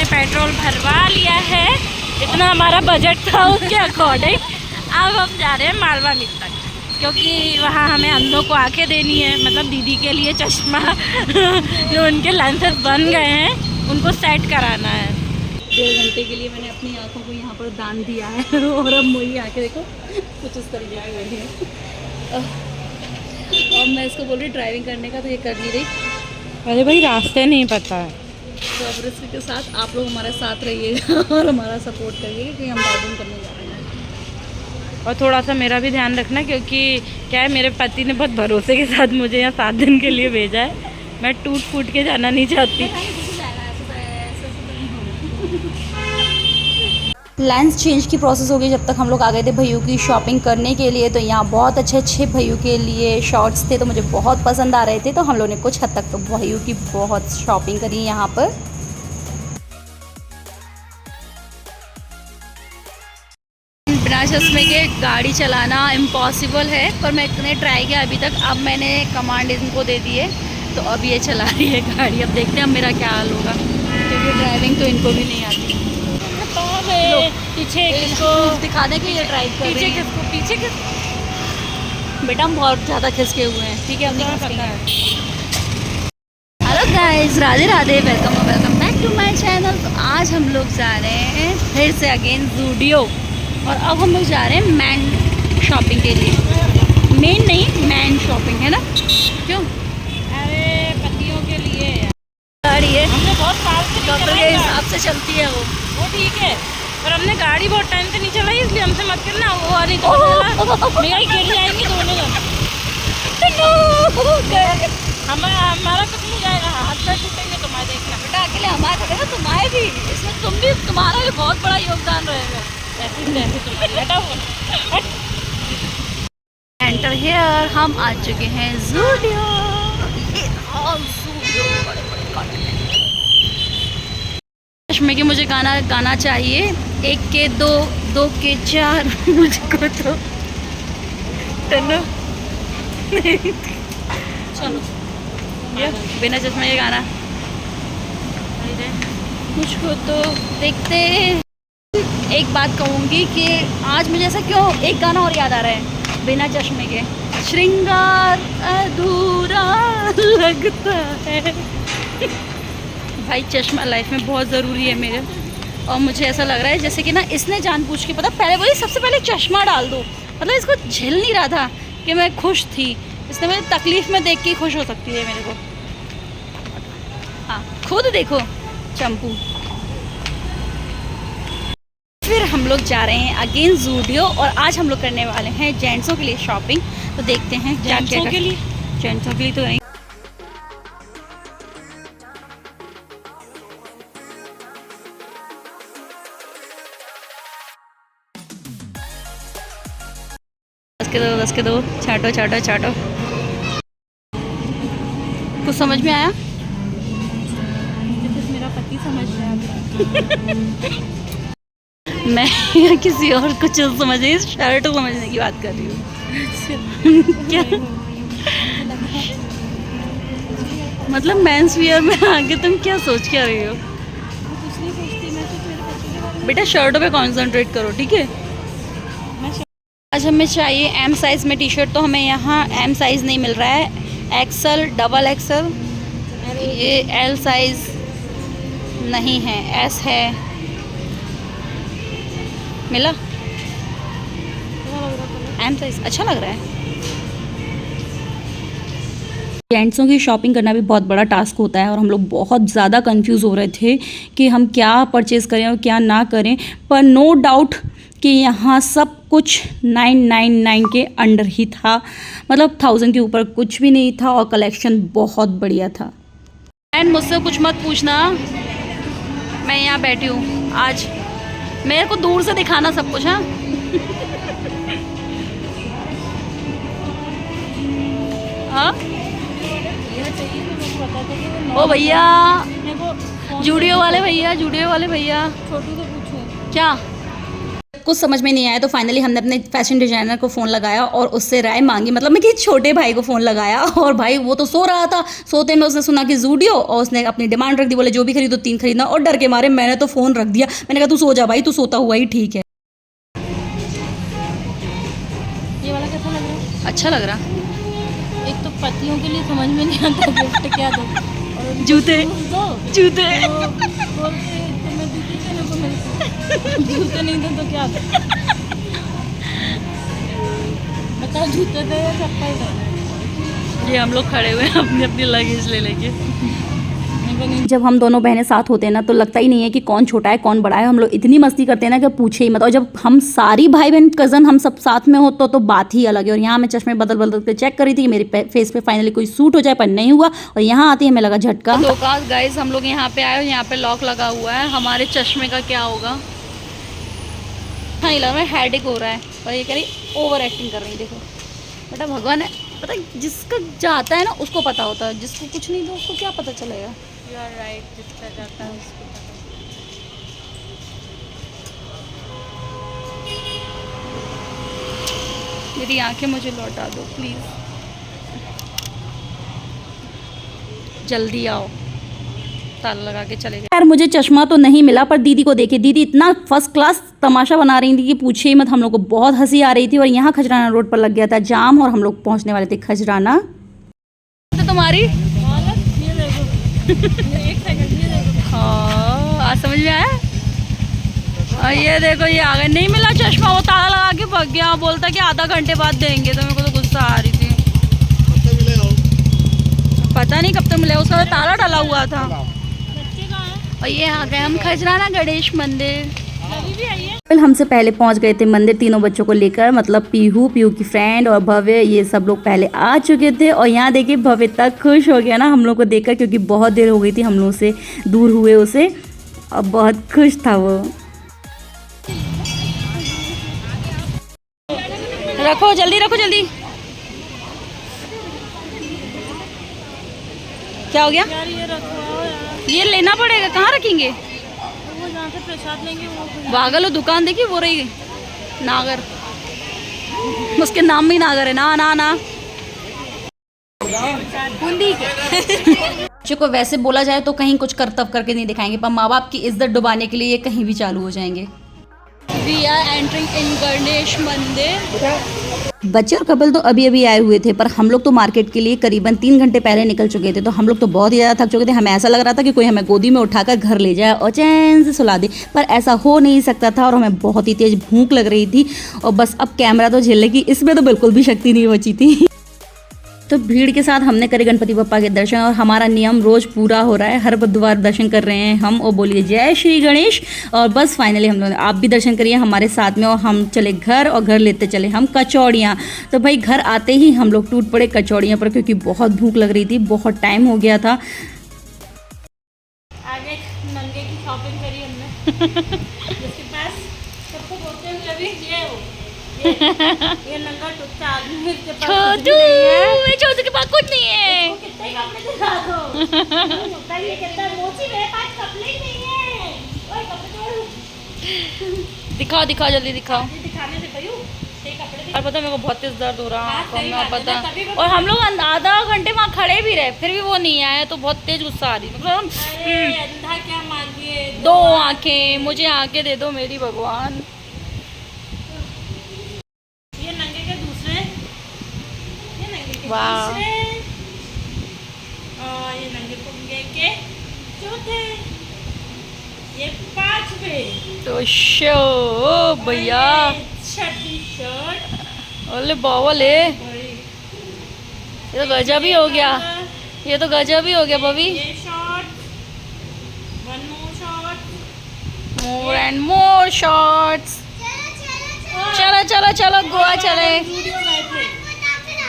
Petrol भरवा लिया है, इतना हमारा बजट था उसके अकॉर्डिंग। अब हम जा रहे हैं मालवा मिल तक, क्योंकि वहाँ हमें अंधों को आंखें देनी है, मतलब दीदी के लिए चश्मा जो उनके लेंसेज बन गए हैं उनको सेट कराना है। 1.5 घंटे के लिए मैंने अपनी आँखों को यहाँ पर दान दिया है और अब वही आँखें देखो कुछ इस तरीके की बनी है। और मैं इसको बोल रही ड्राइविंग करने का, तो ये कर नहीं रही। अरे भाई रास्ते नहीं पता है। तो अब रिस्क के साथ आप लोग हमारे साथ रहिएगा और हमारा सपोर्ट करिएगा, क्योंकि हम ड्राइविंग करने जा रहे हैं। और थोड़ा सा मेरा भी ध्यान रखना, क्योंकि क्या है, मेरे पति ने बहुत भरोसे के साथ मुझे यहाँ 7 दिन के लिए भेजा है। मैं टूट फूट के जाना नहीं चाहती। लेंस चेंज की प्रोसेस हो गई जब तक हम लोग आ गए थे भैयू की शॉपिंग करने के लिए। तो यहाँ बहुत अच्छे अच्छे भैयू के लिए शॉर्ट्स थे, तो मुझे बहुत पसंद आ रहे थे। तो हम लोग ने कुछ हद तक तो भैयू की बहुत शॉपिंग करी यहाँ पर। बिना चश्मे के गाड़ी चलाना इम्पॉसिबल है, पर मैंने ट्राई किया अभी तक। अब मैंने कमांड इनको दे दी है, तो अब ये चला रही है गाड़ी। अब देखते हैं अब मेरा क्या हाल होगा, क्योंकि ड्राइविंग तो इनको भी नहीं आती। पीछे किसको दिखाने के लिए ड्राइव कर रही है। पीछे किसको बेटा, हम बहुत ज़्यादा खिसके हुए हैं। ठीक है, अब नहीं पता है। Hello guys, Radhe Radhe, welcome back to my channel. तो आज हम लोग जा रहे हैं फिर से अगेन ज़ूडियो, और अब हम लोग जा रहे हैं मैन शॉपिंग के लिए। मेन नहीं, मैन शॉपिंग है ना, क्यों? अरे पतियों के लिए गाड़ी है, हमने बहुत साल से डॉक्टर के हिसाब से चलती है वो ठीक है, पर हमने गाड़ी बहुत टाइम से नहीं चलाई, इसलिए हमसे मत करना। वो और नहीं तो मेरा ही गिर जाएंगे दोनों जन। हमारा कुछ नहीं जाएगा, हाथ पैर टूटेंगे तुम्हारे। देखना बेटा, अकेले हमारे थोड़े ना, तुम्हारे भी इसमें तुम्हारा भी बहुत बड़ा योगदान रहेगा। ऐसे तुम्हारी बेटा वो एंटर हियर। हम आ चुके हैं ज़ूडियो। चश्मे के मुझे गाना चाहिए, 1 के 2, 2 के 4, मुझको तो चलो बिना चश्मे के गाना मुझको तो देखते। एक बात कहूँगी कि आज मुझे ऐसा क्यों एक गाना और याद आ रहा है बिना चश्मे के, श्रृंगार अधूरा लगता है। भाई चश्मा लाइफ में बहुत ज़रूरी है मेरे, और मुझे ऐसा लग रहा है जैसे कि ना इसने जानबूझ के, पता पहले बोली सबसे पहले चश्मा डाल दो, मतलब इसको झेल नहीं रहा था कि मैं खुश थी। इसने मुझे तकलीफ़ में देख के खुश हो सकती है मेरे को। हाँ, खुद देखो चंपू। फिर हम लोग जा रहे हैं अगेन ज़ूडियो, और आज हम लोग करने वाले हैं जेंट्सों के लिए शॉपिंग। तो देखते हैं क्या क्या के लिए। जेंट्सों के लिए तो नहीं, दस के दो चाटो चाटो चाटो। कुछ समझ में आया? मेरा पति समझ में आया। मैं किसी और कुछ समझ नहीं, शर्ट समझने की बात कर रही हूँ। क्या मतलब मेंस वियर में आगे तुम क्या सोच क्या रही हो? बेटा शर्टों पे कंसंट्रेट करो, ठीक है। आज हमें चाहिए एम साइज़ में टी शर्ट, तो हमें यहाँ एम साइज़ नहीं मिल रहा है, एक्सल, डबल एक्सल, ये एल साइज़ नहीं है, एस है। मिला एम साइज़ अच्छा लग रहा है। जेंट्सों की शॉपिंग करना भी बहुत बड़ा टास्क होता है, और हम लोग बहुत ज़्यादा कंफ्यूज हो रहे थे कि हम क्या परचेज़ करें और क्या ना करें। पर नो डाउट कि यहाँ सब कुछ 999 के अंडर ही था, मतलब 1000 के ऊपर कुछ भी नहीं था, और कलेक्शन बहुत बढ़िया था। एंड मुझसे कुछ मत पूछना, मैं यहाँ बैठी हूँ आज, मेरे को दूर से दिखाना सब कुछ। हाँ हाँ ओ भैया, ज़ूडियो वाले भैया, ज़ूडियो वाले भैया, छोटू से पूछूं क्या? कुछ समझ में नहीं आया तो फाइनली हमने अपने फैशन डिजाइनर को फ़ोन लगाया और उससे राय मांगी, मतलब मैं कि छोटे भाई को फ़ोन लगाया और भाई वो तो सो रहा था, सोते में उसने सुना कि ज़ूडियो और उसने अपनी डिमांड रख दी, बोले जो भी खरीदो 3 खरीदना, और डर के मारे मैंने तो फ़ोन रख दिया। मैंने कहा तू सो जा भाई, तू सोता हुआ ही ठीक है। ये वाला कैसा लग रहा है? अच्छा लग रहा। एक तो पतियों के लिए समझ में नहीं आता गिफ्ट क्या दो, और जूते जूते तो बोलते तुम्हें जूते देने को मिलते, जूते नहीं दो तो क्या दो? बताओ, जूते दो या चप्पल दो? ये हम लोग खड़े हुए हैं अपनी अपनी लगेज ले लेके। जब हम दोनों बहनें साथ होते हैं ना तो लगता ही नहीं है कि कौन छोटा है कौन बड़ा है। हम लोग इतनी मस्ती करते हैं ना कि पूछे ही मत। और जब हम सारी भाई बहन कज़न हम सब साथ में हो तो बात ही अलग है। और यहाँ मैं चश्मे बदल बदल के चेक कर रही थी कि मेरे फेस पे फाइनली कोई सूट हो जाए, पर नहीं हुआ। और यहाँ आती हमें लगा झटका। तो गाइस हम लोग यहाँ पे आए और यहाँ पे लॉक लगा हुआ है। हमारे चश्मे का क्या होगा? हाँ ये लग रहा है हेडेक हो रहा है। और ये कह रही ओवर एक्टिंग कर रही है। देखो बेटा, भगवान है, पता है जिसका जाता है ना उसको पता होता है, जिसको कुछ नहीं तो उसको क्या पता चलेगा। यू आर राइट, जिसका जाता है उसको पता। मेरी आंखें मुझे लौटा दो प्लीज़, जल्दी आओ, ताला लगा के चले गए। यार मुझे चश्मा तो नहीं मिला, पर दीदी को देखे, दीदी इतना फर्स्ट क्लास तमाशा बना रही थी कि पूछे ही मत। हम लोग को बहुत हंसी आ रही थी। और यहाँ खजराना रोड पर लग गया था जाम और हम लोग पहुँचने वाले थे खजराना। तो तुम्हारी ये देखो, एक सेकंड, ये देखो। हाँ आज समझ में आया। और ये देखो ये आ गए, नहीं मिला चश्मा, वो ताला लगा के भाग गया। बोलता कि आधा घंटे बाद देंगे। तो मेरे को तो गुस्सा आ रही थी। पता नहीं कब तक मिले, उसका तो ताला डाला हुआ था। और ये आ गए हम खजराना गणेश मंदिर। हमसे पहले पहुंच गए थे मंदिर तीनों बच्चों को लेकर, मतलब पीहू की फ्रेंड और भव्य, ये सब लोग पहले आ चुके थे। और यहाँ देखिए भव्य इतना खुश हो गया ना हम लोग को देखकर, क्योंकि बहुत देर हो गई थी हम लोग से दूर हुए उसे, और बहुत खुश था वो। रखो जल्दी, रखो जल्दी। क्या हो गया? यार ये रखवाओ यार। ये लेना पड़ेगा, कहाँ रखेंगे? वो जहाँ से प्रसाद लेंगे वो। पागल हो, दुकान देखिए वो रही नागर, उसके नाम भी नागर है ना ना ना। बच्चों को वैसे बोला जाए तो कहीं कुछ करतब करके नहीं दिखाएंगे, पर माँ बाप की इज्जत डुबाने के लिए ये कहीं भी चालू हो जाएंगे। We are entering in Ganesh मंदिर। बच्चे और कपल तो अभी अभी आए हुए थे, पर हम लोग तो मार्केट के लिए करीबन 3 घंटे पहले निकल चुके थे। तो हम लोग तो बहुत ही ज़्यादा थक चुके थे। हमें ऐसा लग रहा था कि कोई हमें गोदी में उठाकर घर ले जाए और चैन से सुला दे, पर ऐसा हो नहीं सकता था। और हमें बहुत ही तेज़ भूख लग रही थी। और बस अब कैमरा तो झेलने की इसमें तो बिल्कुल भी शक्ति नहीं बची थी। तो भीड़ के साथ हमने करे गणपति बप्पा के दर्शन। और हमारा नियम रोज पूरा हो रहा है, हर बुधवार दर्शन कर रहे हैं हम। और बोलिए जय श्री गणेश। और बस फाइनली हम लोग, आप भी दर्शन करिए हमारे साथ में। और हम चले घर, और घर लेते चले हम कचौड़ियाँ। तो भाई घर आते ही हम लोग टूट पड़े कचौड़ियाँ पर, क्योंकि बहुत भूख लग रही थी, बहुत टाइम हो गया था। आगे नंगे की शॉपिंग करी हमने। जिसके पास सबको बोलते हैं अभी ये नंगा टुच्चा आदमी के पास छोटू के पास कुछ नहीं है। कितने कपड़े दिखा दो। ये कितना मोची, मेरे पास कपड़े ही नहीं है। ओए कपड़े दिखाओ दिखाओ जल्दी दिखाओ। दिखाने से भैया कपड़े। और पता मेरे को बहुत तेज दर्द हो रहा है, पता। और हम लोग आधा घंटे वहाँ खड़े भी रहे, फिर भी वो नहीं आया। तो बहुत तेज गुस्सा आ रही, मतलब क्या मान लिए। 2 आंखें, मुझे आंखें दे दो मेरी भगवान। ये नंगे के दूसरे, ये नंगे के वाह। तीसरे, और ये नंगे पुंगे के चौथे, ये 5वें। तो शो भैया, छठी शर्ट। ओले बावल है, ये तो गजब ही हो गया। ये तो गजब ही हो गया बबी। ये short, one more short, more and more shorts. चलो चलो चलो गोवा चले। वीडियो गए थे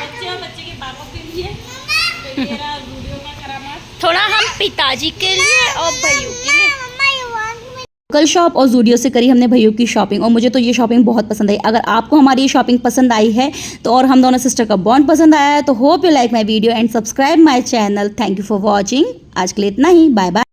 बच्चे और बच्चे के पापा के लिए। तो मेरा वीडियो का करामात थोड़ा हम पिताजी के लिए और भैया के लिए। लोकल शॉप और जूडियो से करी हमने भैया की शॉपिंग। और मुझे तो ये शॉपिंग बहुत पसंद आई। अगर आपको हमारी ये शॉपिंग पसंद आई है तो, और हम दोनों सिस्टर का बॉन्ड पसंद आया है, तो hope you like my video and subscribe my channel. Thank you for watching. आज के लिए इतना ही, बाय बाय।